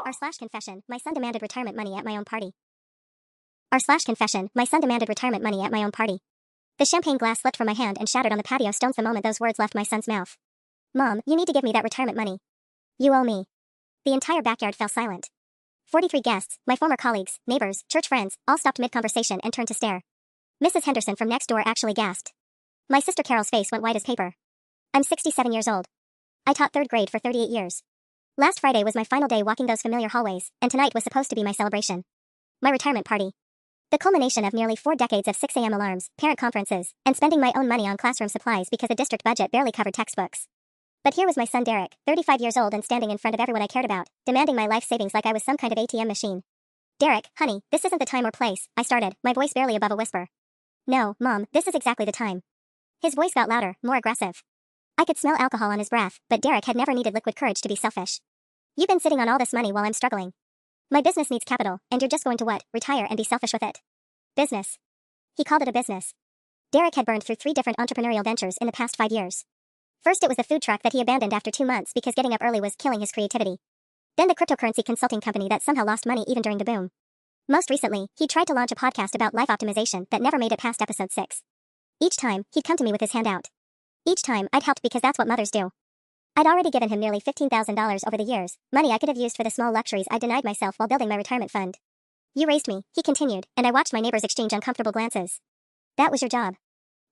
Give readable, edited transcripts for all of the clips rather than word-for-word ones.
r/confession, my son demanded retirement money at my own party. R/confession, my son demanded retirement money at my own party. The champagne glass slipped from my hand and shattered on the patio stones the moment those words left my son's mouth. Mom, you need to give me that retirement money. You owe me. The entire backyard fell silent. 43 guests, my former colleagues, neighbors, church friends, all stopped mid-conversation and turned to stare. Mrs. Henderson from next door actually gasped. My sister Carol's face went white as paper. I'm 67 years old. I taught 3rd grade for 38 years. Last Friday was my final day walking those familiar hallways, and tonight was supposed to be my celebration. My retirement party. The culmination of nearly 4 decades of 6 a.m. alarms, parent conferences, and spending my own money on classroom supplies because the district budget barely covered textbooks. But here was my son Derek, 35 years old and standing in front of everyone I cared about, demanding my life savings like I was some kind of ATM machine. Derek, honey, this isn't the time or place, I started, my voice barely above a whisper. No, Mom, this is exactly the time. His voice got louder, more aggressive. I could smell alcohol on his breath, but Derek had never needed liquid courage to be selfish. You've been sitting on all this money while I'm struggling. My business needs capital, and you're just going to what? Retire and be selfish with it. Business. He called it a business. Derek had burned through 3 different entrepreneurial ventures in the past 5 years. First it was the food truck that he abandoned after 2 months because getting up early was killing his creativity. Then the cryptocurrency consulting company that somehow lost money even during the boom. Most recently, he tried to launch a podcast about life optimization that never made it past episode 6. Each time, he'd come to me with his hand out. Each time, I'd helped because that's what mothers do. I'd already given him nearly $15,000 over the years, money I could have used for the small luxuries I denied myself while building my retirement fund. You raised me, he continued, and I watched my neighbors exchange uncomfortable glances. That was your job.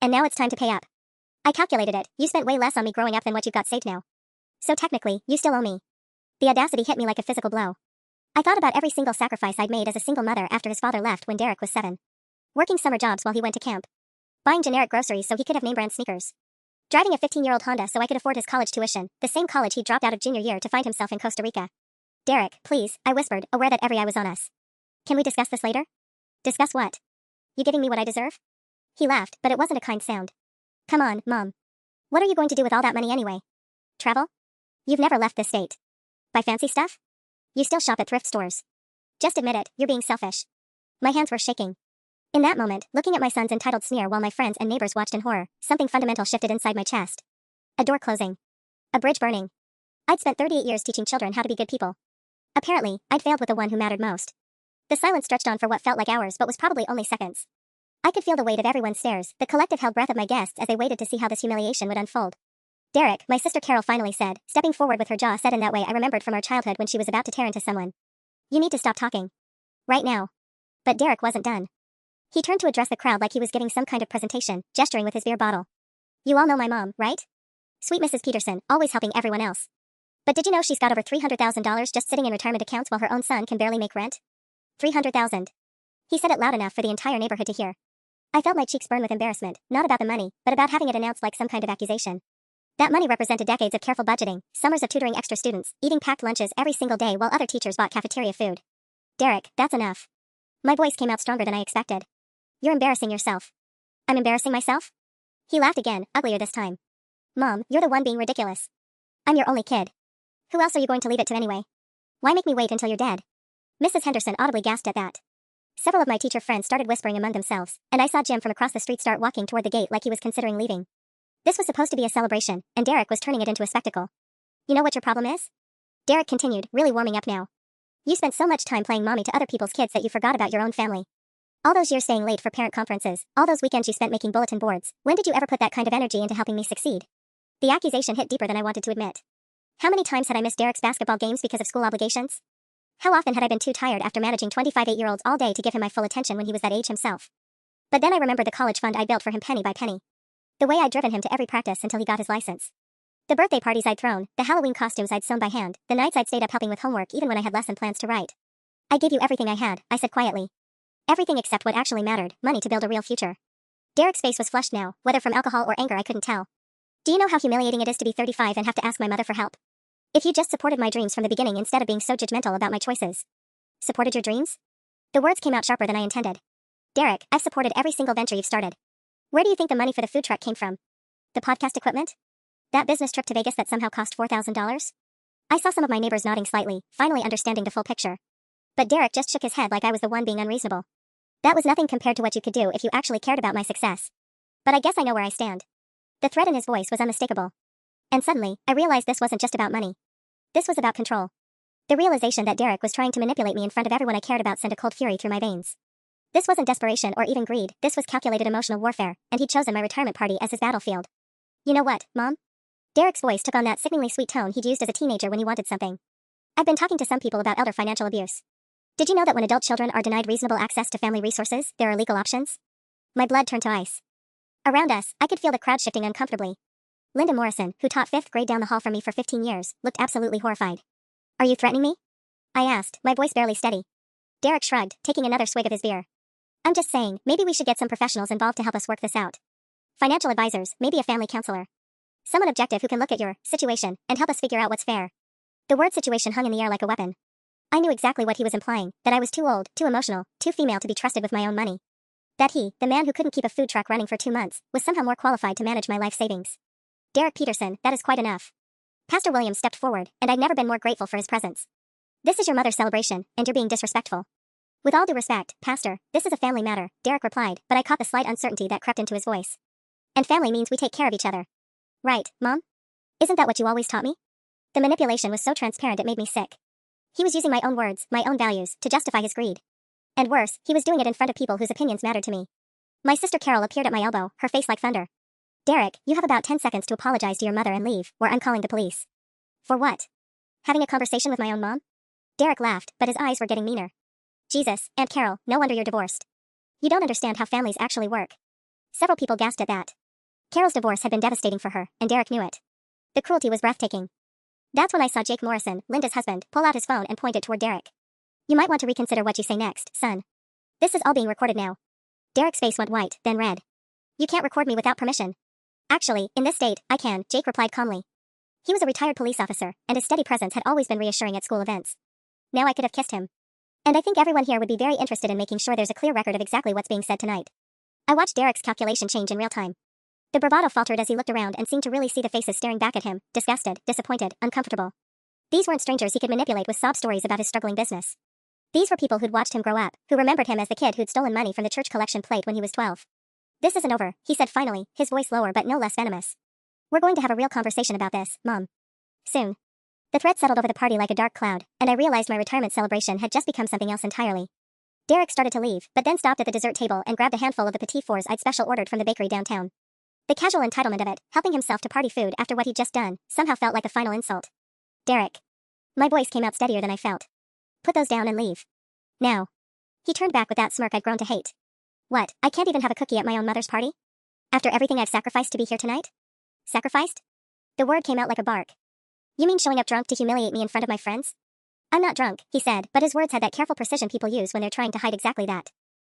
And now it's time to pay up. I calculated it, you spent way less on me growing up than what you've got saved now. So technically, you still owe me. The audacity hit me like a physical blow. I thought about every single sacrifice I'd made as a single mother after his father left when Derek was 7. Working summer jobs while he went to camp. Buying generic groceries so he could have name-brand sneakers. Driving a 15-year-old Honda so I could afford his college tuition, the same college he'd dropped out of junior year to find himself in Costa Rica. Derek, please, I whispered, aware that every eye was on us. Can we discuss this later? Discuss what? You giving me what I deserve? He laughed, but it wasn't a kind sound. Come on, Mom. What are you going to do with all that money anyway? Travel? You've never left this state. Buy fancy stuff? You still shop at thrift stores. Just admit it, you're being selfish. My hands were shaking. In that moment, looking at my son's entitled sneer while my friends and neighbors watched in horror, something fundamental shifted inside my chest. A door closing. A bridge burning. I'd spent 38 years teaching children how to be good people. Apparently, I'd failed with the one who mattered most. The silence stretched on for what felt like hours but was probably only seconds. I could feel the weight of everyone's stares, the collective held breath of my guests as they waited to see how this humiliation would unfold. Derek, my sister Carol finally said, stepping forward with her jaw set in that way I remembered from our childhood when she was about to tear into someone. You need to stop talking. Right now. But Derek wasn't done. He turned to address the crowd like he was giving some kind of presentation, gesturing with his beer bottle. You all know my mom, right? Sweet Mrs. Peterson, always helping everyone else. But did you know she's got over $300,000 just sitting in retirement accounts while her own son can barely make rent? $300,000. He said it loud enough for the entire neighborhood to hear. I felt my cheeks burn with embarrassment, not about the money, but about having it announced like some kind of accusation. That money represented decades of careful budgeting, summers of tutoring extra students, eating packed lunches every single day while other teachers bought cafeteria food. Derek, that's enough. My voice came out stronger than I expected. You're embarrassing yourself. I'm embarrassing myself? He laughed again, uglier this time. Mom, you're the one being ridiculous. I'm your only kid. Who else are you going to leave it to anyway? Why make me wait until you're dead? Mrs. Henderson audibly gasped at that. Several of my teacher friends started whispering among themselves, and I saw Jim from across the street start walking toward the gate like he was considering leaving. This was supposed to be a celebration, and Derek was turning it into a spectacle. You know what your problem is? Derek continued, really warming up now. You spent so much time playing mommy to other people's kids that you forgot about your own family. All those years staying late for parent conferences, all those weekends you spent making bulletin boards, when did you ever put that kind of energy into helping me succeed? The accusation hit deeper than I wanted to admit. How many times had I missed Derek's basketball games because of school obligations? How often had I been too tired after managing 25 8-year-olds all day to give him my full attention when he was that age himself? But then I remembered the college fund I built for him penny by penny. The way I'd driven him to every practice until he got his license. The birthday parties I'd thrown, the Halloween costumes I'd sewn by hand, the nights I'd stayed up helping with homework even when I had lesson plans to write. I gave you everything I had, I said quietly. Everything except what actually mattered, money to build a real future. Derek's face was flushed now, whether from alcohol or anger I couldn't tell. Do you know how humiliating it is to be 35 and have to ask my mother for help? If you just supported my dreams from the beginning instead of being so judgmental about my choices. Supported your dreams? The words came out sharper than I intended. Derek, I've supported every single venture you've started. Where do you think the money for the food truck came from? The podcast equipment? That business trip to Vegas that somehow cost $4,000? I saw some of my neighbors nodding slightly, finally understanding the full picture. But Derek just shook his head like I was the one being unreasonable. That was nothing compared to what you could do if you actually cared about my success. But I guess I know where I stand. The threat in his voice was unmistakable. And suddenly, I realized this wasn't just about money. This was about control. The realization that Derek was trying to manipulate me in front of everyone I cared about sent a cold fury through my veins. This wasn't desperation or even greed, this was calculated emotional warfare, and he'd chosen my retirement party as his battlefield. You know what, Mom? Derek's voice took on that sickeningly sweet tone he'd used as a teenager when he wanted something. I've been talking to some people about elder financial abuse. Did you know that when adult children are denied reasonable access to family resources, there are legal options? My blood turned to ice. Around us, I could feel the crowd shifting uncomfortably. Linda Morrison, who taught 5th grade down the hall from me for 15 years, looked absolutely horrified. Are you threatening me? I asked, my voice barely steady. Derek shrugged, taking another swig of his beer. I'm just saying, maybe we should get some professionals involved to help us work this out. Financial advisors, maybe a family counselor. Someone objective who can look at your situation and help us figure out what's fair. The word situation hung in the air like a weapon. I knew exactly what he was implying, that I was too old, too emotional, too female to be trusted with my own money. That he, the man who couldn't keep a food truck running for 2 months, was somehow more qualified to manage my life savings. Derek Peterson, that is quite enough. Pastor Williams stepped forward, and I'd never been more grateful for his presence. This is your mother's celebration, and you're being disrespectful. With all due respect, Pastor, this is a family matter, Derek replied, but I caught the slight uncertainty that crept into his voice. And family means we take care of each other. Right, Mom? Isn't that what you always taught me? The manipulation was so transparent it made me sick. He was using my own words, my own values, to justify his greed. And worse, he was doing it in front of people whose opinions mattered to me. My sister Carol appeared at my elbow, her face like thunder. Derek, you have about 10 seconds to apologize to your mother and leave, or I'm calling the police. For what? Having a conversation with my own mom? Derek laughed, but his eyes were getting meaner. Jesus, Aunt Carol, no wonder you're divorced. You don't understand how families actually work. Several people gasped at that. Carol's divorce had been devastating for her, and Derek knew it. The cruelty was breathtaking. That's when I saw Jake Morrison, Linda's husband, pull out his phone and point it toward Derek. You might want to reconsider what you say next, son. This is all being recorded now. Derek's face went white, then red. You can't record me without permission. Actually, in this state, I can, Jake replied calmly. He was a retired police officer, and his steady presence had always been reassuring at school events. Now I could have kissed him. And I think everyone here would be very interested in making sure there's a clear record of exactly what's being said tonight. I watched Derek's calculation change in real time. The bravado faltered as he looked around and seemed to really see the faces staring back at him, disgusted, disappointed, uncomfortable. These weren't strangers he could manipulate with sob stories about his struggling business. These were people who'd watched him grow up, who remembered him as the kid who'd stolen money from the church collection plate when he was 12. This isn't over, he said finally, his voice lower but no less venomous. We're going to have a real conversation about this, Mom. Soon. The threat settled over the party like a dark cloud, and I realized my retirement celebration had just become something else entirely. Derek started to leave, but then stopped at the dessert table and grabbed a handful of the petit fours I'd special ordered from the bakery downtown. The casual entitlement of it, helping himself to party food after what he'd just done, somehow felt like a final insult. Derek. My voice came out steadier than I felt. Put those down and leave. Now. He turned back with that smirk I'd grown to hate. What, I can't even have a cookie at my own mother's party? After everything I've sacrificed to be here tonight? Sacrificed? The word came out like a bark. You mean showing up drunk to humiliate me in front of my friends? I'm not drunk, he said, but his words had that careful precision people use when they're trying to hide exactly that.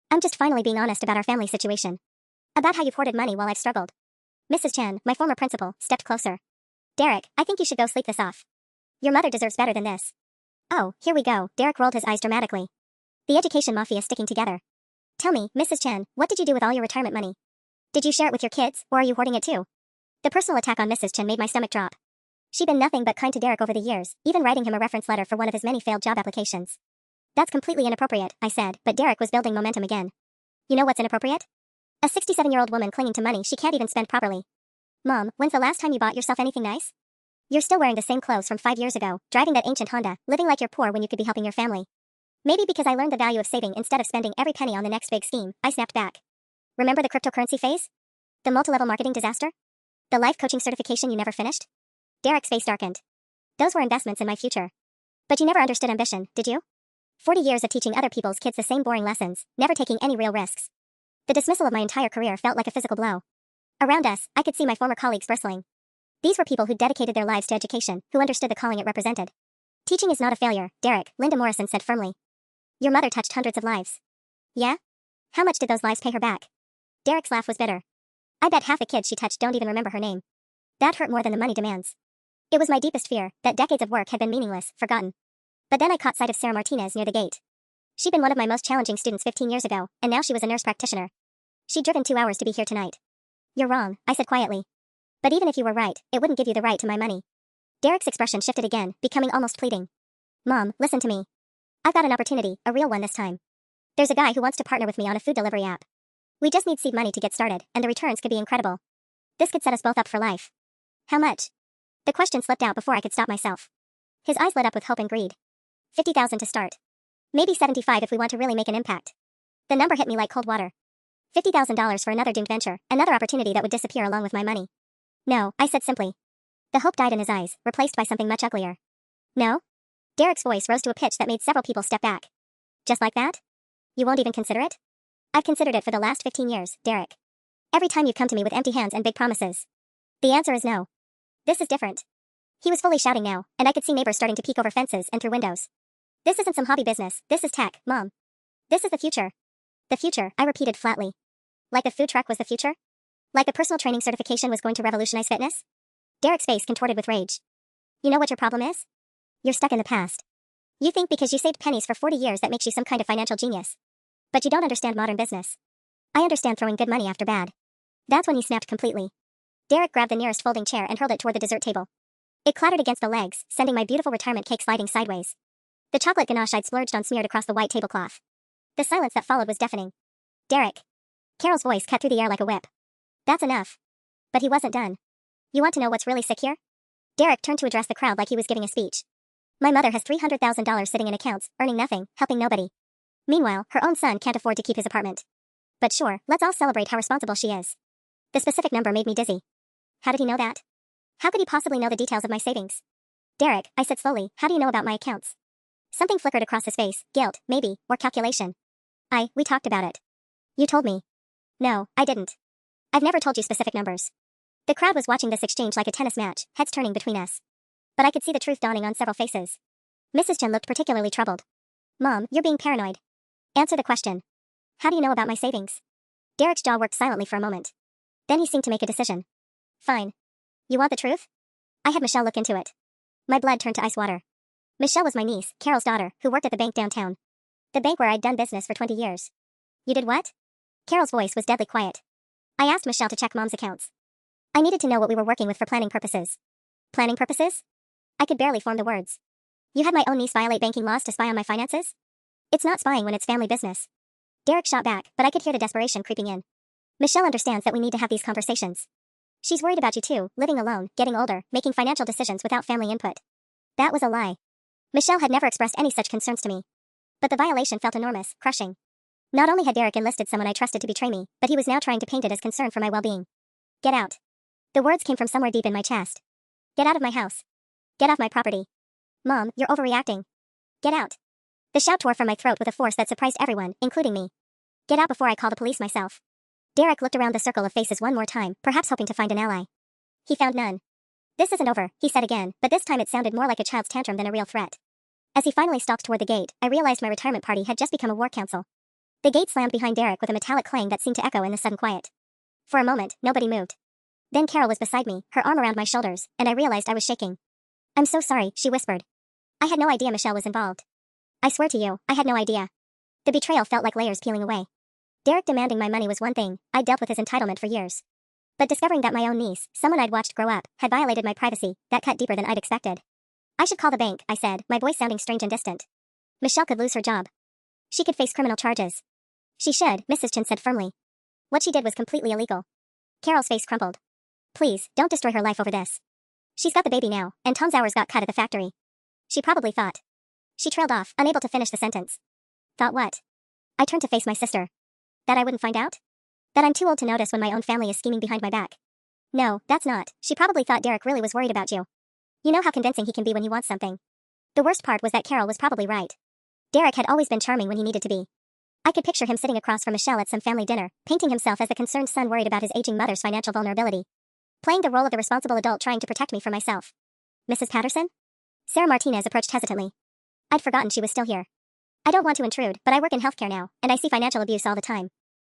I'm just finally being honest about our family situation. About how you've hoarded money while I've struggled. Mrs. Chen, my former principal, stepped closer. Derek, I think you should go sleep this off. Your mother deserves better than this. Oh, here we go, Derek rolled his eyes dramatically. The education mafia sticking together. Tell me, Mrs. Chen, what did you do with all your retirement money? Did you share it with your kids, or are you hoarding it too? The personal attack on Mrs. Chen made my stomach drop. She'd been nothing but kind to Derek over the years, even writing him a reference letter for one of his many failed job applications. That's completely inappropriate, I said, but Derek was building momentum again. You know what's inappropriate? A 67-year-old woman clinging to money she can't even spend properly. Mom, when's the last time you bought yourself anything nice? You're still wearing the same clothes from 5 years ago, driving that ancient Honda, living like you're poor when you could be helping your family. Maybe because I learned the value of saving instead of spending every penny on the next big scheme, I snapped back. Remember the cryptocurrency phase? The multi-level marketing disaster? The life coaching certification you never finished? Derek's face darkened. Those were investments in my future. But you never understood ambition, did you? 40 years of teaching other people's kids the same boring lessons, never taking any real risks. The dismissal of my entire career felt like a physical blow. Around us, I could see my former colleagues bristling. These were people who dedicated their lives to education, who understood the calling it represented. Teaching is not a failure, Derek, Linda Morrison said firmly. Your mother touched hundreds of lives. Yeah? How much did those lives pay her back? Derek's laugh was bitter. I bet half the kids she touched don't even remember her name. That hurt more than the money demands. It was my deepest fear, that decades of work had been meaningless, forgotten. But then I caught sight of Sarah Martinez near the gate. She'd been one of my most challenging students 15 years ago, and now she was a nurse practitioner. She'd driven 2 hours to be here tonight. You're wrong, I said quietly. But even if you were right, it wouldn't give you the right to my money. Derek's expression shifted again, becoming almost pleading. Mom, listen to me. I've got an opportunity, a real one this time. There's a guy who wants to partner with me on a food delivery app. We just need seed money to get started, and the returns could be incredible. This could set us both up for life. How much? The question slipped out before I could stop myself. His eyes lit up with hope and greed. $50,000 to start. Maybe 75 if we want to really make an impact. The number hit me like cold water. $50,000 for another doomed venture, another opportunity that would disappear along with my money. No, I said simply. The hope died in his eyes, replaced by something much uglier. No? Derek's voice rose to a pitch that made several people step back. Just like that? You won't even consider it? I've considered it for the last 15 years, Derek. Every time you've come to me with empty hands and big promises. The answer is no. This is different. He was fully shouting now, and I could see neighbors starting to peek over fences and through windows. This isn't some hobby business, this is tech, Mom. This is the future. The future, I repeated flatly. Like a food truck was the future? Like a personal training certification was going to revolutionize fitness? Derek's face contorted with rage. You know what your problem is? You're stuck in the past. You think because you saved pennies for 40 years that makes you some kind of financial genius. But you don't understand modern business. I understand throwing good money after bad. That's when he snapped completely. Derek grabbed the nearest folding chair and hurled it toward the dessert table. It clattered against the legs, sending my beautiful retirement cake sliding sideways. The chocolate ganache I'd splurged on smeared across the white tablecloth. The silence that followed was deafening. Derek. Carol's voice cut through the air like a whip. That's enough. But he wasn't done. You want to know what's really sick here? Derek turned to address the crowd like he was giving a speech. My mother has $300,000 sitting in accounts, earning nothing, helping nobody. Meanwhile, her own son can't afford to keep his apartment. But sure, let's all celebrate how responsible she is. The specific number made me dizzy. How did he know that? How could he possibly know the details of my savings? Derek, I said slowly, how do you know about my accounts? Something flickered across his face, guilt, maybe, or calculation. We talked about it. You told me. No, I didn't. I've never told you specific numbers. The crowd was watching this exchange like a tennis match, heads turning between us. But I could see the truth dawning on several faces. Mrs. Chen looked particularly troubled. Mom, you're being paranoid. Answer the question. How do you know about my savings? Derek's jaw worked silently for a moment. Then he seemed to make a decision. Fine. You want the truth? I had Michelle look into it. My blood turned to ice water. Michelle was my niece, Carol's daughter, who worked at the bank downtown. The bank where I'd done business for 20 years. You did what? Carol's voice was deadly quiet. I asked Michelle to check Mom's accounts. I needed to know what we were working with for planning purposes. Planning purposes? I could barely form the words. You had my own niece violate banking laws to spy on my finances? It's not spying when it's family business. Derek shot back, but I could hear the desperation creeping in. Michelle understands that we need to have these conversations. She's worried about you too, living alone, getting older, making financial decisions without family input. That was a lie. Michelle had never expressed any such concerns to me. But the violation felt enormous, crushing. Not only had Derek enlisted someone I trusted to betray me, but he was now trying to paint it as concern for my well-being. Get out. The words came from somewhere deep in my chest. Get out of my house. Get off my property. Mom, you're overreacting. Get out. The shout tore from my throat with a force that surprised everyone, including me. Get out before I call the police myself. Derek looked around the circle of faces one more time, perhaps hoping to find an ally. He found none. This isn't over, he said again, but this time it sounded more like a child's tantrum than a real threat. As he finally stalked toward the gate, I realized my retirement party had just become a war council. The gate slammed behind Derek with a metallic clang that seemed to echo in the sudden quiet. For a moment, nobody moved. Then Carol was beside me, her arm around my shoulders, and I realized I was shaking. I'm so sorry, she whispered. I had no idea Michelle was involved. I swear to you, I had no idea. The betrayal felt like layers peeling away. Derek demanding my money was one thing, I'd dealt with his entitlement for years. But discovering that my own niece, someone I'd watched grow up, had violated my privacy, that cut deeper than I'd expected. I should call the bank, I said, my voice sounding strange and distant. Michelle could lose her job. She could face criminal charges. She should, Mrs. Chen said firmly. What she did was completely illegal. Carol's face crumpled. Please, don't destroy her life over this. She's got the baby now, and Tom's hours got cut at the factory. She probably thought. She trailed off, unable to finish the sentence. Thought what? I turned to face my sister. That I wouldn't find out? That I'm too old to notice when my own family is scheming behind my back. No, that's not. She probably thought Derek really was worried about you. You know how convincing he can be when he wants something. The worst part was that Carol was probably right. Derek had always been charming when he needed to be. I could picture him sitting across from Michelle at some family dinner, painting himself as the concerned son worried about his aging mother's financial vulnerability. Playing the role of the responsible adult trying to protect me from myself. Mrs. Patterson? Sarah Martinez approached hesitantly. I'd forgotten she was still here. I don't want to intrude, but I work in healthcare now, and I see financial abuse all the time.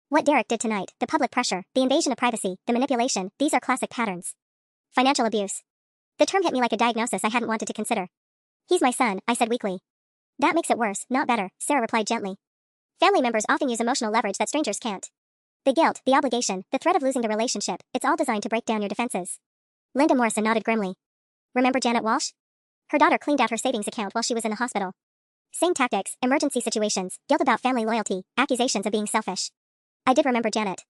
What Derek did tonight, the public pressure, the invasion of privacy, the manipulation, these are classic patterns. Financial abuse. The term hit me like a diagnosis I hadn't wanted to consider. He's my son, I said weakly. That makes it worse, not better, Sarah replied gently. Family members often use emotional leverage that strangers can't. The guilt, the obligation, the threat of losing the relationship, it's all designed to break down your defenses. Linda Morrison nodded grimly. Remember Janet Walsh? Her daughter cleaned out her savings account while she was in the hospital. Same tactics, emergency situations, guilt about family loyalty, accusations of being selfish. I did remember Janet.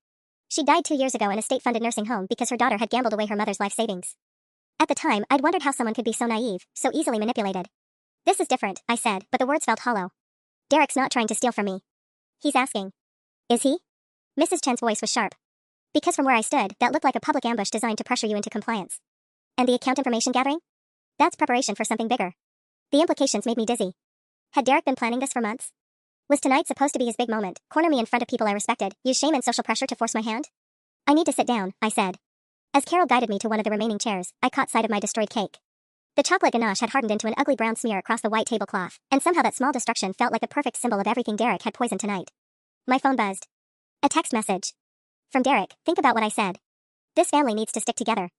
She died 2 years ago in a state-funded nursing home because her daughter had gambled away her mother's life savings. At the time, I'd wondered how someone could be so naive, so easily manipulated. This is different, I said, but the words felt hollow. Derek's not trying to steal from me. He's asking. Is he? Mrs. Chen's voice was sharp. Because from where I stood, that looked like a public ambush designed to pressure you into compliance. And the account information gathering? That's preparation for something bigger. The implications made me dizzy. Had Derek been planning this for months? Was tonight supposed to be his big moment, corner me in front of people I respected, use shame and social pressure to force my hand? I need to sit down, I said. As Carol guided me to one of the remaining chairs, I caught sight of my destroyed cake. The chocolate ganache had hardened into an ugly brown smear across the white tablecloth, and somehow that small destruction felt like the perfect symbol of everything Derek had poisoned tonight. My phone buzzed. A text message. From Derek, think about what I said. This family needs to stick together.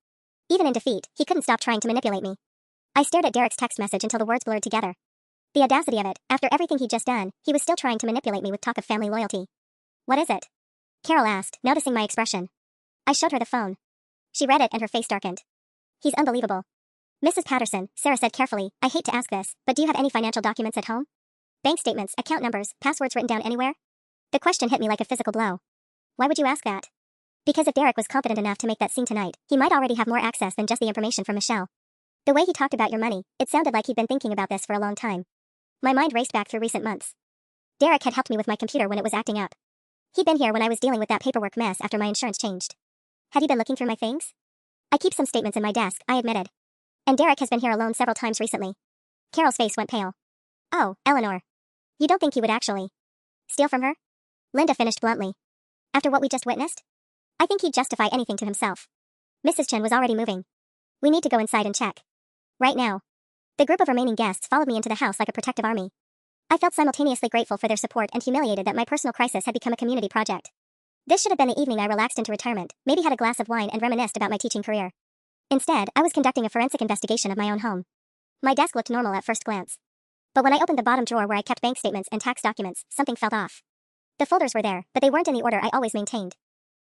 Even in defeat, he couldn't stop trying to manipulate me. I stared at Derek's text message until the words blurred together. The audacity of it, after everything he'd just done, he was still trying to manipulate me with talk of family loyalty. What is it? Carol asked, noticing my expression. I showed her the phone. She read it and her face darkened. He's unbelievable. Mrs. Patterson, Sarah said carefully, I hate to ask this, but do you have any financial documents at home? Bank statements, account numbers, passwords written down anywhere? The question hit me like a physical blow. Why would you ask that? Because if Derek was confident enough to make that scene tonight, he might already have more access than just the information from Michelle. The way he talked about your money, it sounded like he'd been thinking about this for a long time. My mind raced back through recent months. Derek had helped me with my computer when it was acting up. He'd been here when I was dealing with that paperwork mess after my insurance changed. Had he been looking through my things? I keep some statements in my desk, I admitted. And Derek has been here alone several times recently. Carol's face went pale. Oh, Eleanor. You don't think he would actually steal from her? Linda finished bluntly. After what we just witnessed? I think he'd justify anything to himself. Mrs. Chen was already moving. We need to go inside and check. Right now. The group of remaining guests followed me into the house like a protective army. I felt simultaneously grateful for their support and humiliated that my personal crisis had become a community project. This should have been the evening I relaxed into retirement, maybe had a glass of wine and reminisced about my teaching career. Instead, I was conducting a forensic investigation of my own home. My desk looked normal at first glance. But when I opened the bottom drawer where I kept bank statements and tax documents, something felt off. The folders were there, but they weren't in the order I always maintained.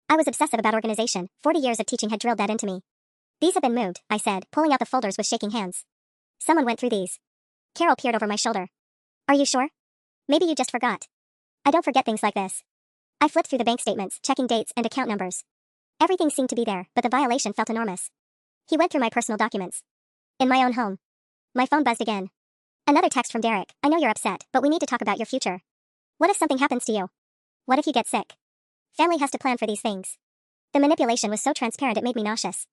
I was obsessive about organization, 40 years of teaching had drilled that into me. These have been moved, I said, pulling out the folders with shaking hands. Someone went through these. Carol peered over my shoulder. Are you sure? Maybe you just forgot. I don't forget things like this. I flipped through the bank statements, checking dates and account numbers. Everything seemed to be there, but the violation felt enormous. He went through my personal documents. In my own home. My phone buzzed again. Another text from Derek. I know you're upset, but we need to talk about your future. What if something happens to you? What if you get sick? Family has to plan for these things. The manipulation was so transparent it made me nauseous.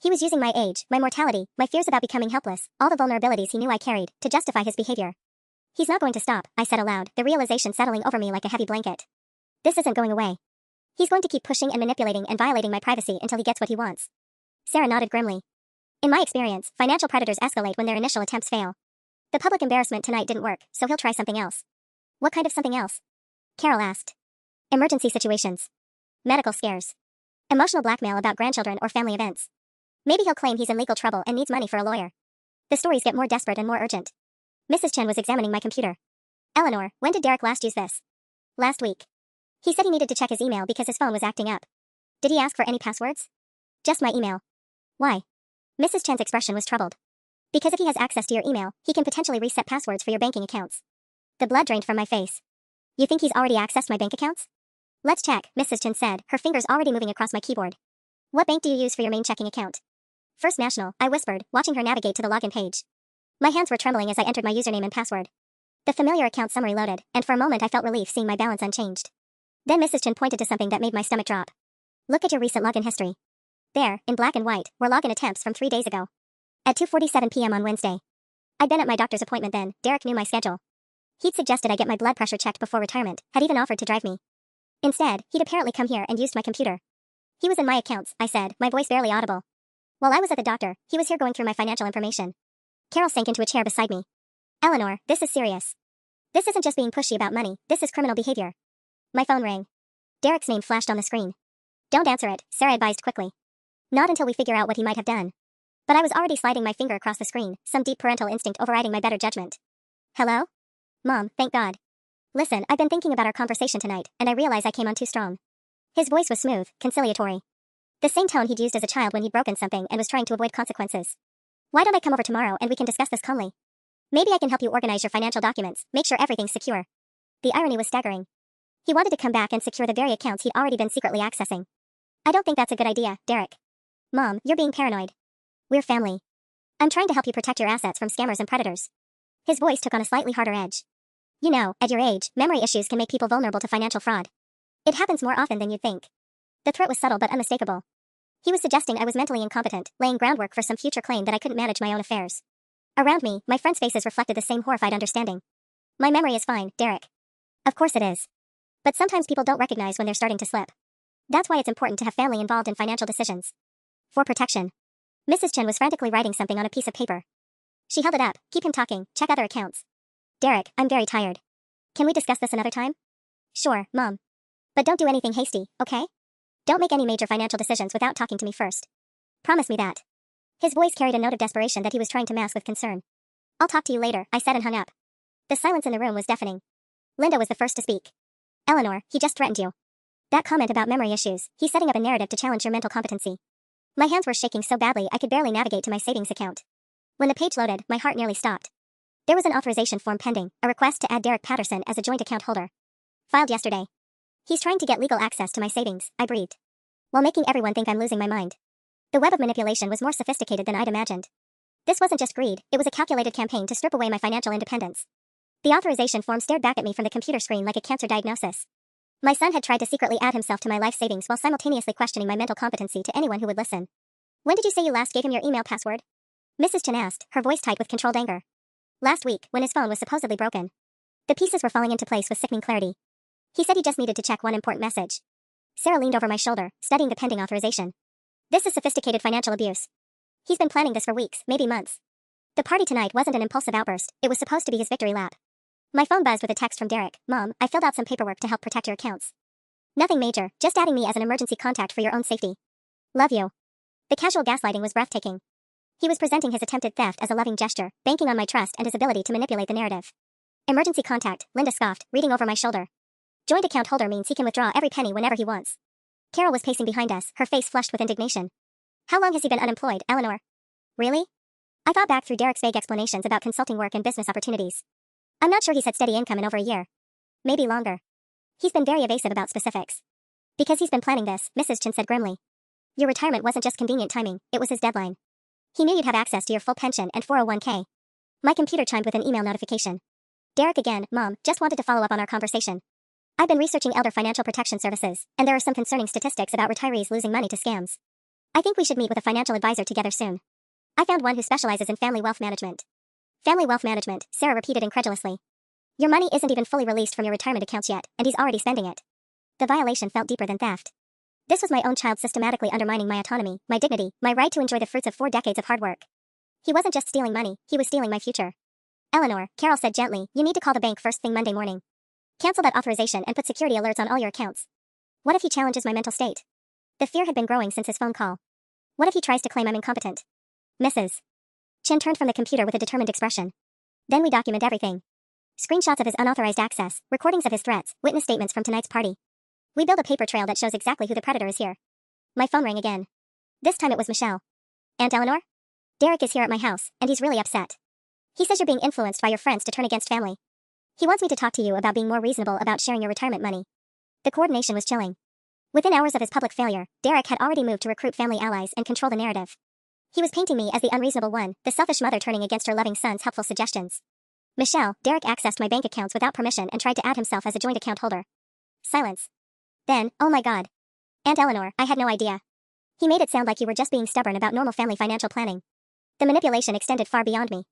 He was using my age, my mortality, my fears about becoming helpless, all the vulnerabilities he knew I carried, to justify his behavior. He's not going to stop, I said aloud, the realization settling over me like a heavy blanket. This isn't going away. He's going to keep pushing and manipulating and violating my privacy until he gets what he wants. Sarah nodded grimly. In my experience, financial predators escalate when their initial attempts fail. The public embarrassment tonight didn't work, so he'll try something else. What kind of something else? Carol asked. Emergency situations. Medical scares. Emotional blackmail about grandchildren or family events. Maybe he'll claim he's in legal trouble and needs money for a lawyer. The stories get more desperate and more urgent. Mrs. Chen was examining my computer. Eleanor, when did Derek last use this? Last week. He said he needed to check his email because his phone was acting up. Did he ask for any passwords? Just my email. Why? Mrs. Chen's expression was troubled. Because if he has access to your email, he can potentially reset passwords for your banking accounts. The blood drained from my face. You think he's already accessed my bank accounts? Let's check, Mrs. Chen said, her fingers already moving across my keyboard. What bank do you use for your main checking account? First National, I whispered, watching her navigate to the login page. My hands were trembling as I entered my username and password. The familiar account summary loaded, and for a moment I felt relief seeing my balance unchanged. Then Mrs. Chen pointed to something that made my stomach drop. Look at your recent login history. There, in black and white, were login attempts from 3 days ago. At 2:47 p.m. on Wednesday. I'd been at my doctor's appointment then, Derek knew my schedule. He'd suggested I get my blood pressure checked before retirement, had even offered to drive me. Instead, he'd apparently come here and used my computer. He was in my accounts, I said, my voice barely audible. While I was at the doctor, he was here going through my financial information. Carol sank into a chair beside me. Eleanor, this is serious. This isn't just being pushy about money, this is criminal behavior. My phone rang. Derek's name flashed on the screen. Don't answer it, Sarah advised quickly. Not until we figure out what he might have done. But I was already sliding my finger across the screen, some deep parental instinct overriding my better judgment. Hello? Mom, thank God. Listen, I've been thinking about our conversation tonight, and I realize I came on too strong. His voice was smooth, conciliatory. The same tone he'd used as a child when he'd broken something and was trying to avoid consequences. Why don't I come over tomorrow and we can discuss this calmly? Maybe I can help you organize your financial documents, make sure everything's secure. The irony was staggering. He wanted to come back and secure the very accounts he'd already been secretly accessing. I don't think that's a good idea, Derek. Mom, you're being paranoid. We're family. I'm trying to help you protect your assets from scammers and predators. His voice took on a slightly harder edge. You know, at your age, memory issues can make people vulnerable to financial fraud. It happens more often than you'd think. The threat was subtle but unmistakable. He was suggesting I was mentally incompetent, laying groundwork for some future claim that I couldn't manage my own affairs. Around me, my friends' faces reflected the same horrified understanding. My memory is fine, Derek. Of course it is. But sometimes people don't recognize when they're starting to slip. That's why it's important to have family involved in financial decisions. For protection. Mrs. Chen was frantically writing something on a piece of paper. She held it up. Keep him talking. Check other accounts. Derek, I'm very tired. Can we discuss this another time? Sure, Mom. But don't do anything hasty, okay? Don't make any major financial decisions without talking to me first. Promise me that. His voice carried a note of desperation that he was trying to mask with concern. I'll talk to you later, I said and hung up. The silence in the room was deafening. Linda was the first to speak. Eleanor, he just threatened you. That comment about memory issues, he's setting up a narrative to challenge your mental competency. My hands were shaking so badly I could barely navigate to my savings account. When the page loaded, my heart nearly stopped. There was an authorization form pending, a request to add Derek Patterson as a joint account holder. Filed yesterday. He's trying to get legal access to my savings, I breathed, while making everyone think I'm losing my mind. The web of manipulation was more sophisticated than I'd imagined. This wasn't just greed, it was a calculated campaign to strip away my financial independence. The authorization form stared back at me from the computer screen like a cancer diagnosis. My son had tried to secretly add himself to my life savings while simultaneously questioning my mental competency to anyone who would listen. When did you say you last gave him your email password? Mrs. Chen asked, her voice tight with controlled anger. Last week, when his phone was supposedly broken. The pieces were falling into place with sickening clarity. He said he just needed to check one important message. Sarah leaned over my shoulder, studying the pending authorization. This is sophisticated financial abuse. He's been planning this for weeks, maybe months. The party tonight wasn't an impulsive outburst, it was supposed to be his victory lap. My phone buzzed with a text from Derek. Mom, I filled out some paperwork to help protect your accounts. Nothing major, just adding me as an emergency contact for your own safety. Love you. The casual gaslighting was breathtaking. He was presenting his attempted theft as a loving gesture, banking on my trust and his ability to manipulate the narrative. Emergency contact, Linda scoffed, reading over my shoulder. Joint account holder means he can withdraw every penny whenever he wants. Carol was pacing behind us, her face flushed with indignation. How long has he been unemployed, Eleanor? Really? I thought back through Derek's vague explanations about consulting work and business opportunities. I'm not sure he's had steady income in over a year. Maybe longer. He's been very evasive about specifics. Because he's been planning this, Mrs. Chen said grimly. Your retirement wasn't just convenient timing, it was his deadline. He knew you'd have access to your full pension and 401k. My computer chimed with an email notification. Derek again, Mom, just wanted to follow up on our conversation. I've been researching elder financial protection services, and there are some concerning statistics about retirees losing money to scams. I think we should meet with a financial advisor together soon. I found one who specializes in family wealth management. Family wealth management, Sarah repeated incredulously. Your money isn't even fully released from your retirement accounts yet, and he's already spending it. The violation felt deeper than theft. This was my own child systematically undermining my autonomy, my dignity, my right to enjoy the fruits of 4 decades of hard work. He wasn't just stealing money, he was stealing my future. Eleanor, Carol said gently, you need to call the bank first thing Monday morning. Cancel that authorization and put security alerts on all your accounts. What if he challenges my mental state? The fear had been growing since his phone call. What if he tries to claim I'm incompetent? Mrs. Chen turned from the computer with a determined expression. Then we document everything. Screenshots of his unauthorized access, recordings of his threats, witness statements from tonight's party. We build a paper trail that shows exactly who the predator is here. My phone rang again. This time it was Michelle. Aunt Eleanor? Derek is here at my house, and he's really upset. He says you're being influenced by your friends to turn against family. He wants me to talk to you about being more reasonable about sharing your retirement money. The coordination was chilling. Within hours of his public failure, Derek had already moved to recruit family allies and control the narrative. He was painting me as the unreasonable one, the selfish mother turning against her loving son's helpful suggestions. Michelle, Derek accessed my bank accounts without permission and tried to add himself as a joint account holder. Silence. Then, oh my God. Aunt Eleanor, I had no idea. He made it sound like you were just being stubborn about normal family financial planning. The manipulation extended far beyond me.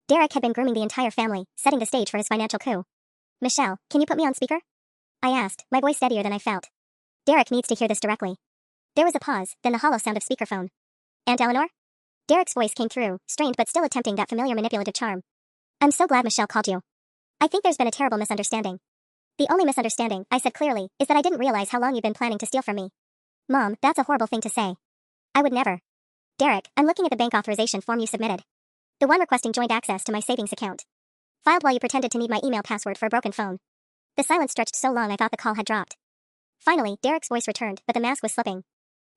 Derek had been grooming the entire family, setting the stage for his financial coup. Michelle, can you put me on speaker? I asked, my voice steadier than I felt. Derek needs to hear this directly. There was a pause, then the hollow sound of speakerphone. Aunt Eleanor? Derek's voice came through, strained but still attempting that familiar manipulative charm. I'm so glad Michelle called you. I think there's been a terrible misunderstanding. The only misunderstanding, I said clearly, is that I didn't realize how long you've been planning to steal from me. Mom, that's a horrible thing to say. I would never. Derek, I'm looking at the bank authorization form you submitted. The one requesting joint access to my savings account. Filed while you pretended to need my email password for a broken phone. The silence stretched so long I thought the call had dropped. Finally, Derek's voice returned, but the mask was slipping.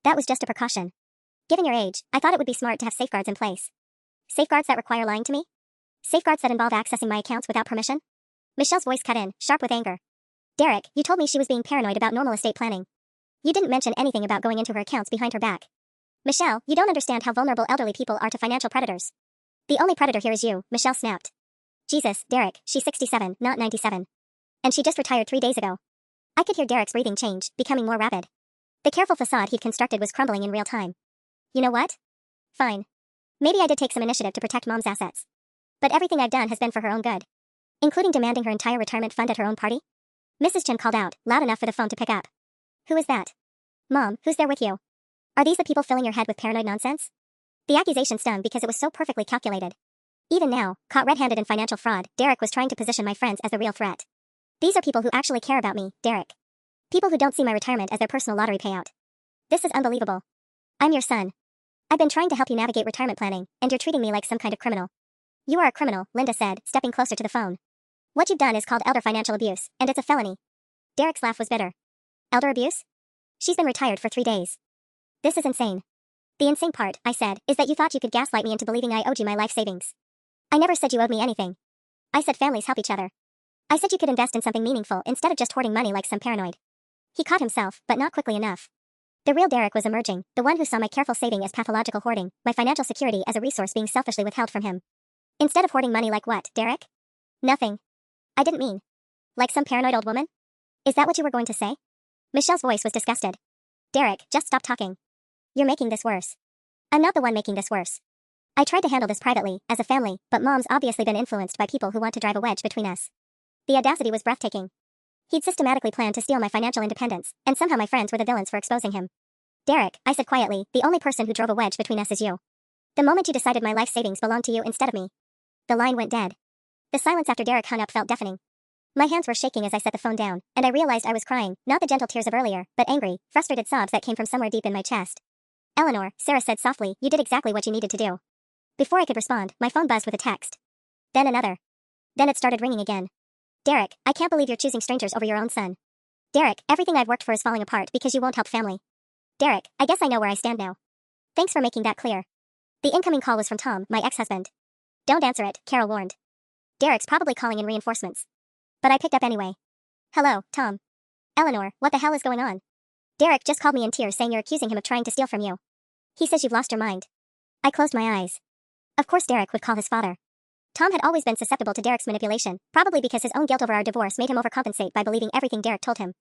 That was just a precaution. Given your age, I thought it would be smart to have safeguards in place. Safeguards that require lying to me? Safeguards that involve accessing my accounts without permission? Michelle's voice cut in, sharp with anger. Derek, you told me she was being paranoid about normal estate planning. You didn't mention anything about going into her accounts behind her back. Michelle, you don't understand how vulnerable elderly people are to financial predators. The only predator here is you, Michelle snapped. Jesus, Derek, she's 67, not 97. And she just retired 3 days ago. I could hear Derek's breathing change, becoming more rapid. The careful facade he'd constructed was crumbling in real time. You know what? Fine. Maybe I did take some initiative to protect Mom's assets. But everything I've done has been for her own good. Including demanding her entire retirement fund at her own party? Mrs. Chen called out, loud enough for the phone to pick up. Who is that? Mom, who's there with you? Are these the people filling your head with paranoid nonsense? The accusation stung because it was so perfectly calculated. Even now, caught red-handed in financial fraud, Derek was trying to position my friends as the real threat. These are people who actually care about me, Derek. People who don't see my retirement as their personal lottery payout. This is unbelievable. I'm your son. I've been trying to help you navigate retirement planning, and you're treating me like some kind of criminal. You are a criminal, Linda said, stepping closer to the phone. What you've done is called elder financial abuse, and it's a felony. Derek's laugh was bitter. Elder abuse? She's been retired for 3 days. This is insane. The insane part, I said, is that you thought you could gaslight me into believing I owed you my life savings. I never said you owed me anything. I said families help each other. I said you could invest in something meaningful instead of just hoarding money like some paranoid. He caught himself, but not quickly enough. The real Derek was emerging, the one who saw my careful saving as pathological hoarding, my financial security as a resource being selfishly withheld from him. Instead of hoarding money like what, Derek? Nothing. I didn't mean. Like some paranoid old woman? Is that what you were going to say? Michelle's voice was disgusted. Derek, just stop talking. You're making this worse. I'm not the one making this worse. I tried to handle this privately, as a family, but Mom's obviously been influenced by people who want to drive a wedge between us. The audacity was breathtaking. He'd systematically planned to steal my financial independence, and somehow my friends were the villains for exposing him. Derek, I said quietly, the only person who drove a wedge between us is you. The moment you decided my life savings belonged to you instead of me. The line went dead. The silence after Derek hung up felt deafening. My hands were shaking as I set the phone down, and I realized I was crying, not the gentle tears of earlier, but angry, frustrated sobs that came from somewhere deep in my chest. Eleanor, Sarah said softly, you did exactly what you needed to do. Before I could respond, my phone buzzed with a text. Then another. Then it started ringing again. Derek, I can't believe you're choosing strangers over your own son. Derek, everything I've worked for is falling apart because you won't help family. Derek, I guess I know where I stand now. Thanks for making that clear. The incoming call was from Tom, my ex-husband. Don't answer it, Carol warned. Derek's probably calling in reinforcements. But I picked up anyway. Hello, Tom. Eleanor, what the hell is going on? Derek just called me in tears saying you're accusing him of trying to steal from you. He says you've lost your mind. I closed my eyes. Of course Derek would call his father. Tom had always been susceptible to Derek's manipulation, probably because his own guilt over our divorce made him overcompensate by believing everything Derek told him.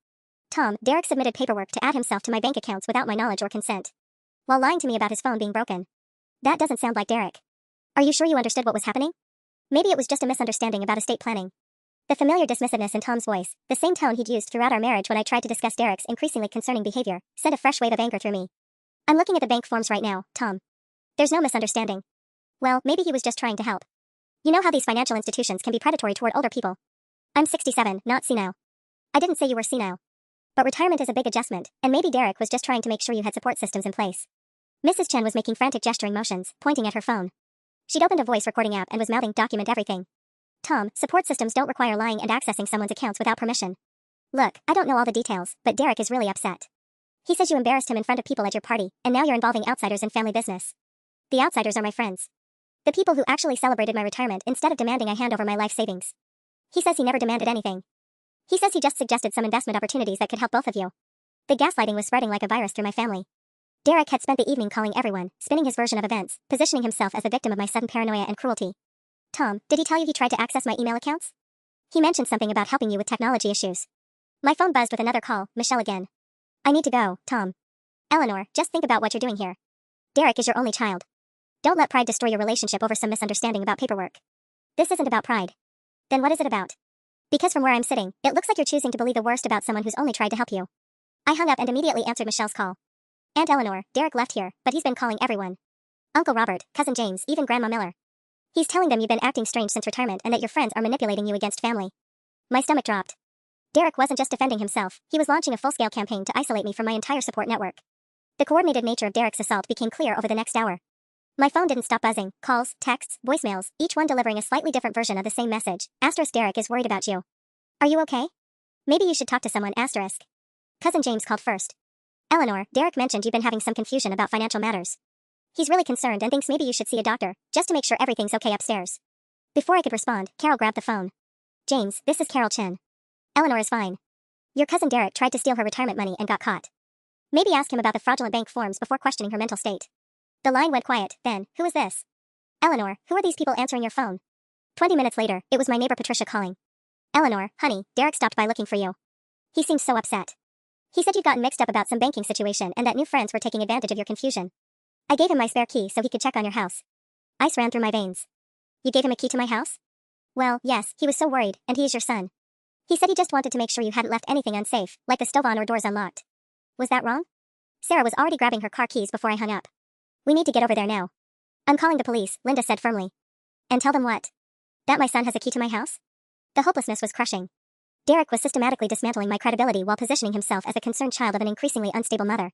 Tom, Derek submitted paperwork to add himself to my bank accounts without my knowledge or consent. While lying to me about his phone being broken. That doesn't sound like Derek. Are you sure you understood what was happening? Maybe it was just a misunderstanding about estate planning. The familiar dismissiveness in Tom's voice, the same tone he'd used throughout our marriage when I tried to discuss Derek's increasingly concerning behavior, sent a fresh wave of anger through me. I'm looking at the bank forms right now, Tom. There's no misunderstanding. Well, maybe he was just trying to help. You know how these financial institutions can be predatory toward older people. I'm 67, not senile. I didn't say you were senile. But retirement is a big adjustment, and maybe Derek was just trying to make sure you had support systems in place. Mrs. Chen was making frantic gesturing motions, pointing at her phone. She'd opened a voice recording app and was mouthing document everything. Tom, support systems don't require lying and accessing someone's accounts without permission. Look, I don't know all the details, but Derek is really upset. He says you embarrassed him in front of people at your party, and now you're involving outsiders in family business. The outsiders are my friends. The people who actually celebrated my retirement instead of demanding I hand over my life savings. He says he never demanded anything. He says he just suggested some investment opportunities that could help both of you. The gaslighting was spreading like a virus through my family. Derek had spent the evening calling everyone, spinning his version of events, positioning himself as the victim of my sudden paranoia and cruelty. Tom, did he tell you he tried to access my email accounts? He mentioned something about helping you with technology issues. My phone buzzed with another call, Michelle again. I need to go, Tom. Eleanor, just think about what you're doing here. Derek is your only child. Don't let pride destroy your relationship over some misunderstanding about paperwork. This isn't about pride. Then what is it about? Because from where I'm sitting, it looks like you're choosing to believe the worst about someone who's only tried to help you. I hung up and immediately answered Michelle's call. Aunt Eleanor, Derek left here, but he's been calling everyone. Uncle Robert, Cousin James, even Grandma Miller. He's telling them you've been acting strange since retirement and that your friends are manipulating you against family. My stomach dropped. Derek wasn't just defending himself, he was launching a full-scale campaign to isolate me from my entire support network. The coordinated nature of Derek's assault became clear over the next hour. My phone didn't stop buzzing, calls, texts, voicemails, each one delivering a slightly different version of the same message. Asterisk Derek is worried about you. Are you okay? Maybe you should talk to someone, asterisk. Cousin James called first. Eleanor, Derek mentioned you've been having some confusion about financial matters. He's really concerned and thinks maybe you should see a doctor, just to make sure everything's okay upstairs. Before I could respond, Carol grabbed the phone. James, this is Carol Chen. Eleanor is fine. Your cousin Derek tried to steal her retirement money and got caught. Maybe ask him about the fraudulent bank forms before questioning her mental state. The line went quiet, then, who is this? Eleanor, who are these people answering your phone? 20 minutes later, it was my neighbor Patricia calling. Eleanor, honey, Derek stopped by looking for you. He seemed so upset. He said you'd gotten mixed up about some banking situation and that new friends were taking advantage of your confusion. I gave him my spare key so he could check on your house. Ice ran through my veins. You gave him a key to my house? Well, yes, he was so worried, and he is your son. He said he just wanted to make sure you hadn't left anything unsafe, like the stove on or doors unlocked. Was that wrong? Sarah was already grabbing her car keys before I hung up. We need to get over there now. I'm calling the police, Linda said firmly. And tell them what? That my son has a key to my house? The hopelessness was crushing. Derek was systematically dismantling my credibility while positioning himself as a concerned child of an increasingly unstable mother.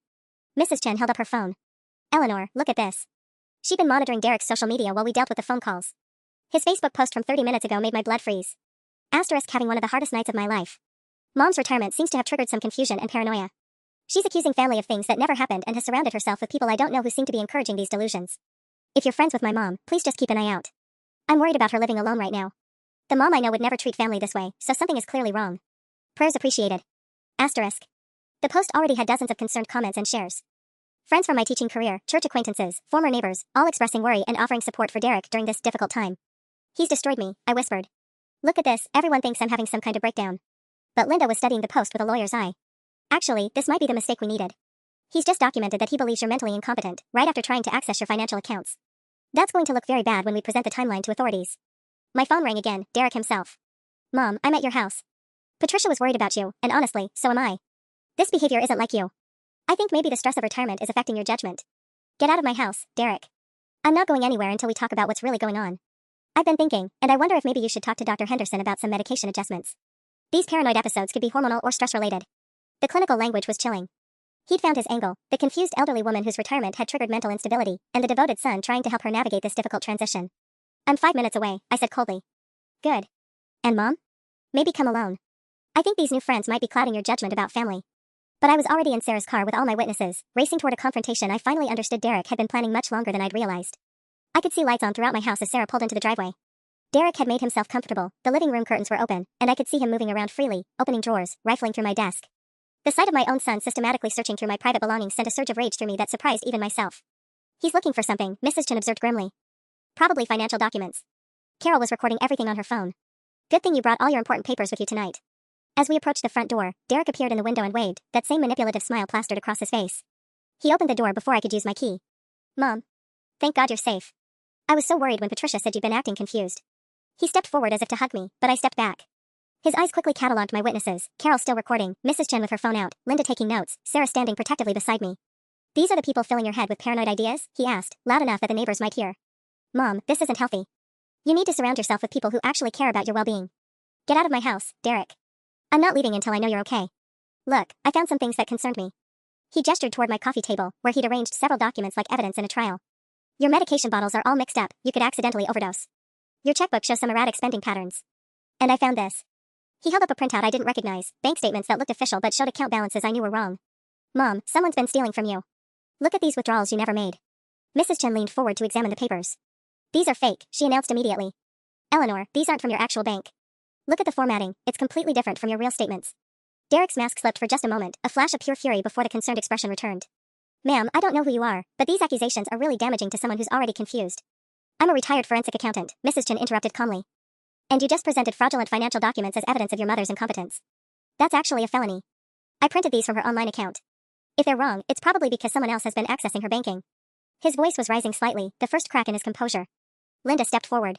Mrs. Chen held up her phone. Eleanor, look at this. She'd been monitoring Derek's social media while we dealt with the phone calls. His Facebook post from 30 minutes ago made my blood freeze. Asterisk having one of the hardest nights of my life. Mom's retirement seems to have triggered some confusion and paranoia. She's accusing family of things that never happened and has surrounded herself with people I don't know who seem to be encouraging these delusions. If you're friends with my mom, please just keep an eye out. I'm worried about her living alone right now. The mom I know would never treat family this way, so something is clearly wrong. Prayers appreciated. Asterisk. The post already had dozens of concerned comments and shares. Friends from my teaching career, church acquaintances, former neighbors, all expressing worry and offering support for Derek during this difficult time. He's destroyed me, I whispered. Look at this, everyone thinks I'm having some kind of breakdown. But Linda was studying the post with a lawyer's eye. Actually, this might be the mistake we needed. He's just documented that he believes you're mentally incompetent, right after trying to access your financial accounts. That's going to look very bad when we present the timeline to authorities. My phone rang again, Derek himself. Mom, I'm at your house. Patricia was worried about you, and honestly, so am I. This behavior isn't like you. I think maybe the stress of retirement is affecting your judgment. Get out of my house, Derek. I'm not going anywhere until we talk about what's really going on. I've been thinking, and I wonder if maybe you should talk to Dr. Henderson about some medication adjustments. These paranoid episodes could be hormonal or stress-related. The clinical language was chilling. He'd found his angle, the confused elderly woman whose retirement had triggered mental instability, and the devoted son trying to help her navigate this difficult transition. I'm 5 minutes away, I said coldly. Good. And Mom? Maybe come alone. I think these new friends might be clouding your judgment about family. But I was already in Sarah's car with all my witnesses, racing toward a confrontation I finally understood Derek had been planning much longer than I'd realized. I could see lights on throughout my house as Sarah pulled into the driveway. Derek had made himself comfortable, the living room curtains were open, and I could see him moving around freely, opening drawers, rifling through my desk. The sight of my own son systematically searching through my private belongings sent a surge of rage through me that surprised even myself. He's looking for something, Mrs. Chen observed grimly. Probably financial documents. Carol was recording everything on her phone. Good thing you brought all your important papers with you tonight. As we approached the front door, Derek appeared in the window and waved, that same manipulative smile plastered across his face. He opened the door before I could use my key. Mom. Thank God you're safe. I was so worried when Patricia said you'd been acting confused. He stepped forward as if to hug me, but I stepped back. His eyes quickly catalogued my witnesses, Carol still recording, Mrs. Chen with her phone out, Linda taking notes, Sarah standing protectively beside me. These are the people filling your head with paranoid ideas? He asked, loud enough that the neighbors might hear. Mom, this isn't healthy. You need to surround yourself with people who actually care about your well-being. Get out of my house, Derek. I'm not leaving until I know you're okay. Look, I found some things that concerned me. He gestured toward my coffee table, where he'd arranged several documents like evidence in a trial. Your medication bottles are all mixed up, you could accidentally overdose. Your checkbook shows some erratic spending patterns. And I found this. He held up a printout I didn't recognize, bank statements that looked official but showed account balances I knew were wrong. Mom, someone's been stealing from you. Look at these withdrawals you never made. Mrs. Chen leaned forward to examine the papers. These are fake, she announced immediately. Eleanor, these aren't from your actual bank. Look at the formatting, it's completely different from your real statements. Derek's mask slipped for just a moment, a flash of pure fury before the concerned expression returned. Ma'am, I don't know who you are, but these accusations are really damaging to someone who's already confused. I'm a retired forensic accountant, Mrs. Chen interrupted calmly. And you just presented fraudulent financial documents as evidence of your mother's incompetence. That's actually a felony. I printed these from her online account. If they're wrong, it's probably because someone else has been accessing her banking. His voice was rising slightly, the first crack in his composure. Linda stepped forward.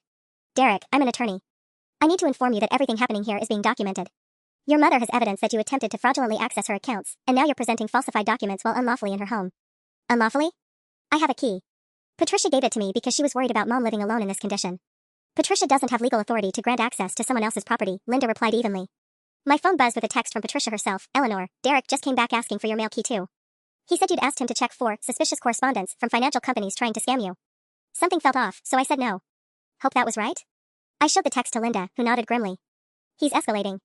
Derek, I'm an attorney. I need to inform you that everything happening here is being documented. Your mother has evidence that you attempted to fraudulently access her accounts, and now you're presenting falsified documents while unlawfully in her home. Unlawfully? I have a key. Patricia gave it to me because she was worried about Mom living alone in this condition. Patricia doesn't have legal authority to grant access to someone else's property, Linda replied evenly. My phone buzzed with a text from Patricia herself. Eleanor, Derek just came back asking for your mail key too. He said you'd asked him to check for suspicious correspondence from financial companies trying to scam you. Something felt off, so I said no. Hope that was right? I showed the text to Linda, who nodded grimly. He's escalating.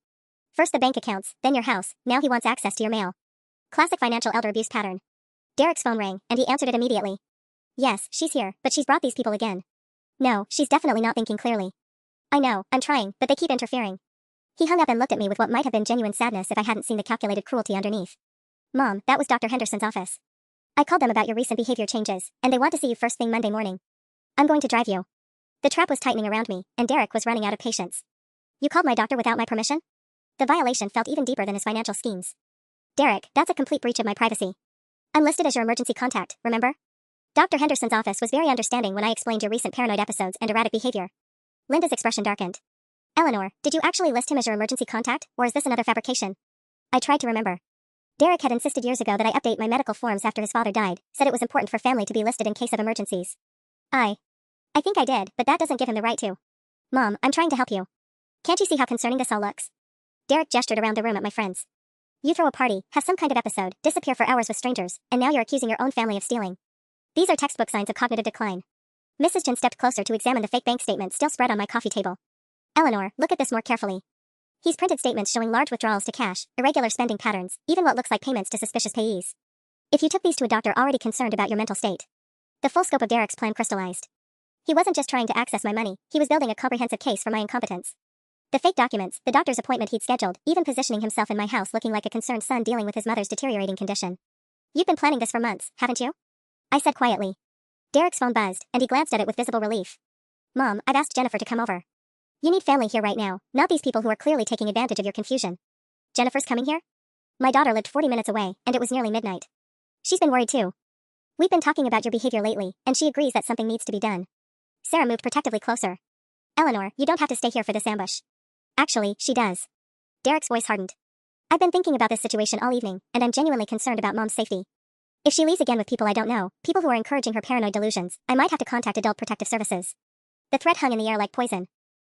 First the bank accounts, then your house, now he wants access to your mail. Classic financial elder abuse pattern. Derek's phone rang, and he answered it immediately. Yes, she's here, but she's brought these people again. No, she's definitely not thinking clearly. I know, I'm trying, but they keep interfering. He hung up and looked at me with what might have been genuine sadness if I hadn't seen the calculated cruelty underneath. Mom, that was Dr. Henderson's office. I called them about your recent behavior changes, and they want to see you first thing Monday morning. I'm going to drive you. The trap was tightening around me, and Derek was running out of patience. You called my doctor without my permission? The violation felt even deeper than his financial schemes. Derek, that's a complete breach of my privacy. I'm listed as your emergency contact, remember? Dr. Henderson's office was very understanding when I explained your recent paranoid episodes and erratic behavior. Linda's expression darkened. Eleanor, did you actually list him as your emergency contact, or is this another fabrication? I tried to remember. Derek had insisted years ago that I update my medical forms after his father died, said it was important for family to be listed in case of emergencies. I think I did, but that doesn't give him the right to. Mom, I'm trying to help you. Can't you see how concerning this all looks? Derek gestured around the room at my friends. You throw a party, have some kind of episode, disappear for hours with strangers, and now you're accusing your own family of stealing. These are textbook signs of cognitive decline. Mrs. Chen stepped closer to examine the fake bank statement still spread on my coffee table. Eleanor, look at this more carefully. He's printed statements showing large withdrawals to cash, irregular spending patterns, even what looks like payments to suspicious payees. If you took these to a doctor already concerned about your mental state. The full scope of Derek's plan crystallized. He wasn't just trying to access my money, he was building a comprehensive case for my incompetence. The fake documents, the doctor's appointment he'd scheduled, even positioning himself in my house looking like a concerned son dealing with his mother's deteriorating condition. You've been planning this for months, haven't you? I said quietly. Derek's phone buzzed, and he glanced at it with visible relief. Mom, I've asked Jennifer to come over. You need family here right now, not these people who are clearly taking advantage of your confusion. Jennifer's coming here? My daughter lived 40 minutes away, and it was nearly midnight. She's been worried too. We've been talking about your behavior lately, and she agrees that something needs to be done. Sarah moved protectively closer. Eleanor, you don't have to stay here for this ambush. Actually, she does. Derek's voice hardened. I've been thinking about this situation all evening, and I'm genuinely concerned about Mom's safety. If she leaves again with people I don't know, people who are encouraging her paranoid delusions, I might have to contact Adult Protective Services. The threat hung in the air like poison.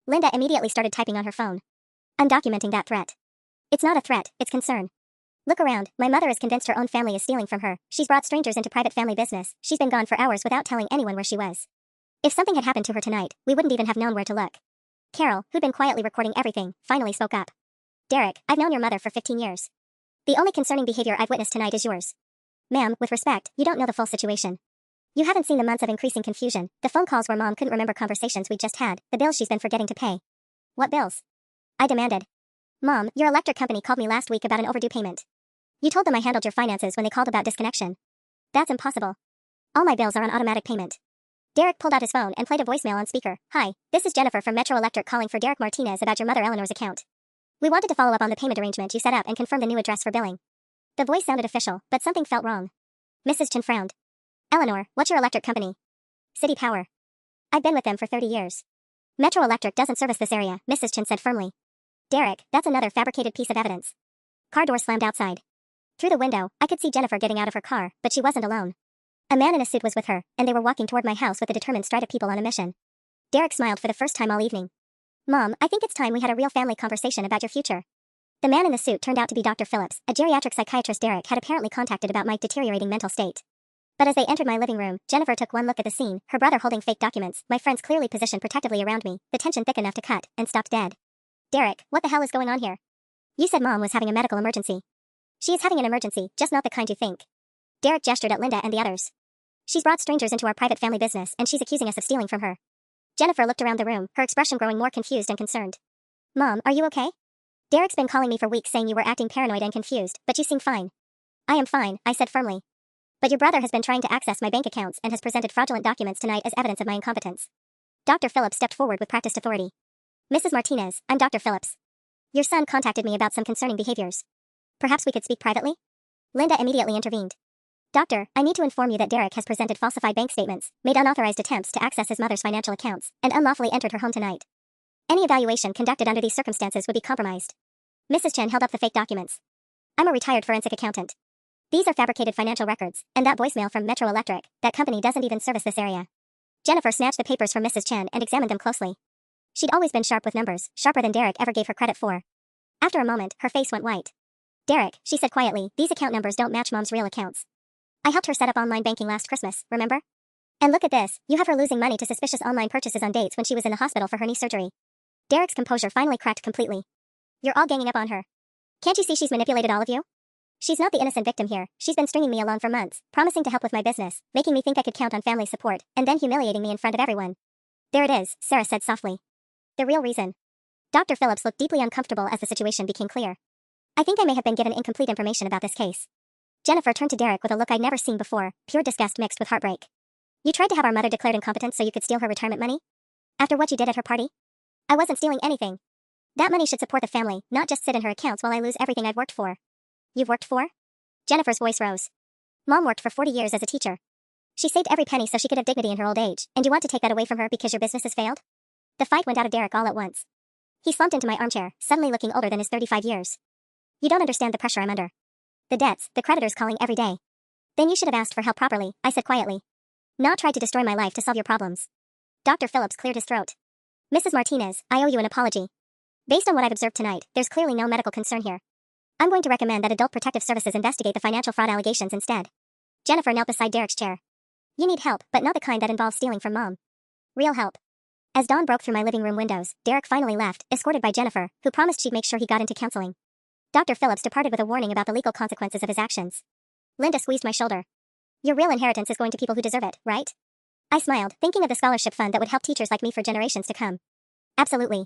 Linda immediately started typing on her phone. I'm documenting that threat. It's not a threat, it's concern. Look around, my mother is convinced her own family is stealing from her. She's brought strangers into private family business. She's been gone for hours without telling anyone where she was. If something had happened to her tonight, we wouldn't even have known where to look. Carol, who'd been quietly recording everything, finally spoke up. Derek, I've known your mother for 15 years. The only concerning behavior I've witnessed tonight is yours. Ma'am, with respect, you don't know the full situation. You haven't seen the months of increasing confusion, the phone calls where Mom couldn't remember conversations we just had, the bills she's been forgetting to pay. What bills? I demanded. Mom, your electric company called me last week about an overdue payment. You told them I handled your finances when they called about disconnection. That's impossible. All my bills are on automatic payment. Derek pulled out his phone and played a voicemail on speaker. Hi, this is Jennifer from Metro Electric calling for Derek Martinez about your mother Eleanor's account. We wanted to follow up on the payment arrangement you set up and confirm the new address for billing. The voice sounded official, but something felt wrong. Mrs. Chen frowned. Eleanor, what's your electric company? City Power. I've been with them for 30 years. Metro Electric doesn't service this area, Mrs. Chen said firmly. Derek, that's another fabricated piece of evidence. Car door slammed outside. Through the window, I could see Jennifer getting out of her car, but she wasn't alone. A man in a suit was with her, and they were walking toward my house with a determined stride of people on a mission. Derek smiled for the first time all evening. Mom, I think it's time we had a real family conversation about your future. The man in the suit turned out to be Dr. Phillips, a geriatric psychiatrist Derek had apparently contacted about my deteriorating mental state. But as they entered my living room, Jennifer took one look at the scene, her brother holding fake documents, my friends clearly positioned protectively around me, the tension thick enough to cut, and stopped dead. Derek, what the hell is going on here? You said Mom was having a medical emergency. She is having an emergency, just not the kind you think. Derek gestured at Linda and the others. She's brought strangers into our private family business, and she's accusing us of stealing from her. Jennifer looked around the room, her expression growing more confused and concerned. Mom, are you okay? Derek's been calling me for weeks saying you were acting paranoid and confused, but you seem fine. I am fine, I said firmly. But your brother has been trying to access my bank accounts and has presented fraudulent documents tonight as evidence of my incompetence. Dr. Phillips stepped forward with practiced authority. Mrs. Martinez, I'm Dr. Phillips. Your son contacted me about some concerning behaviors. Perhaps we could speak privately? Linda immediately intervened. Doctor, I need to inform you that Derek has presented falsified bank statements, made unauthorized attempts to access his mother's financial accounts, and unlawfully entered her home tonight. Any evaluation conducted under these circumstances would be compromised. Mrs. Chen held up the fake documents. I'm a retired forensic accountant. These are fabricated financial records, and that voicemail from Metro Electric, that company doesn't even service this area. Jennifer snatched the papers from Mrs. Chen and examined them closely. She'd always been sharp with numbers, sharper than Derek ever gave her credit for. After a moment, her face went white. Derek, she said quietly, these account numbers don't match Mom's real accounts. I helped her set up online banking last Christmas, remember? And look at this, you have her losing money to suspicious online purchases on dates when she was in the hospital for her knee surgery. Derek's composure finally cracked completely. You're all ganging up on her. Can't you see she's manipulated all of you? She's not the innocent victim here, she's been stringing me along for months, promising to help with my business, making me think I could count on family support, and then humiliating me in front of everyone. There it is, Sarah said softly. The real reason. Dr. Phillips looked deeply uncomfortable as the situation became clear. I think I may have been given incomplete information about this case. Jennifer turned to Derek with a look I'd never seen before, pure disgust mixed with heartbreak. You tried to have our mother declared incompetent so you could steal her retirement money? After what you did at her party? I wasn't stealing anything. That money should support the family, not just sit in her accounts while I lose everything I've worked for. You've worked for? Jennifer's voice rose. Mom worked for 40 years as a teacher. She saved every penny so she could have dignity in her old age, and you want to take that away from her because your business has failed? The fight went out of Derek all at once. He slumped into my armchair, suddenly looking older than his 35 years. You don't understand the pressure I'm under. The debts, the creditors calling every day. Then you should have asked for help properly, I said quietly. Not tried to destroy my life to solve your problems. Dr. Phillips cleared his throat. Mrs. Martinez, I owe you an apology. Based on what I've observed tonight, there's clearly no medical concern here. I'm going to recommend that Adult Protective Services investigate the financial fraud allegations instead. Jennifer knelt beside Derek's chair. You need help, but not the kind that involves stealing from Mom. Real help. As dawn broke through my living room windows, Derek finally left, escorted by Jennifer, who promised she'd make sure he got into counseling. Dr. Phillips departed with a warning about the legal consequences of his actions. Linda squeezed my shoulder. Your real inheritance is going to people who deserve it, right? I smiled, thinking of the scholarship fund that would help teachers like me for generations to come. Absolutely.